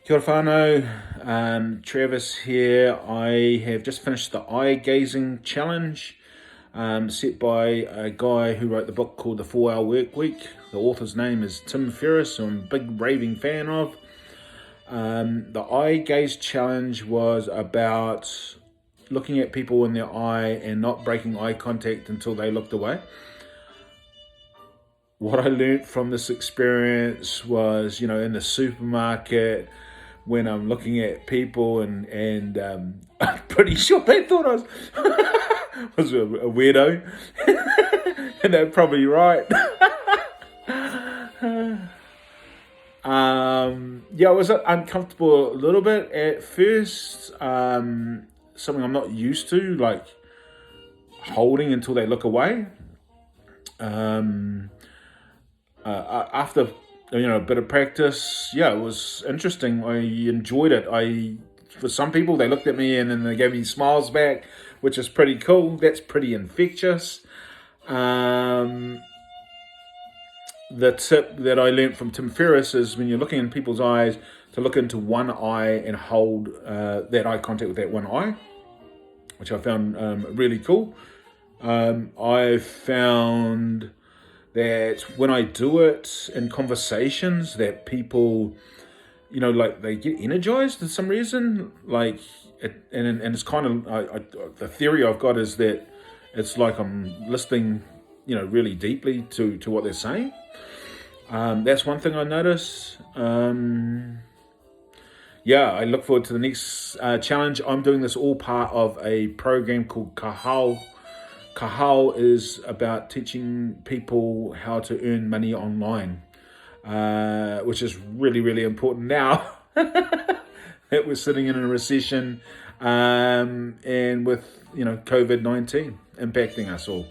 Kia ora whanau, Travis here. I have just finished the eye gazing challenge set by a guy who wrote the book called The 4 Hour Work Week. The author's name is Tim Ferriss, who I'm a big raving fan of. The eye gaze challenge was about looking at people in their eye and not breaking eye contact until they looked away. What I learned from this experience was, in the supermarket, when I'm looking at people and I'm pretty sure they thought I was a weirdo, and they're probably right. Yeah, I was uncomfortable a little bit at first. Something I'm not used to, like holding until they look away. After a bit of practice, yeah, it was interesting. I enjoyed it. For some people, they looked at me and then they gave me smiles back, which is pretty cool. That's pretty infectious. The tip that I learned from Tim Ferriss is when you're looking in people's eyes, to look into one eye and hold that eye contact with that one eye, which I found really cool. I found that when I do it in conversations, that people, like they get energized for some reason. Like, and it's kind of the theory I've got is that it's like I'm listening, really deeply to what they're saying. That's one thing I notice. Yeah, I look forward to the next challenge. I'm doing this all part of a program called HAO. HAO is about teaching people how to earn money online, which is really, really important now that we're sitting in a recession and with, COVID-19 impacting us all.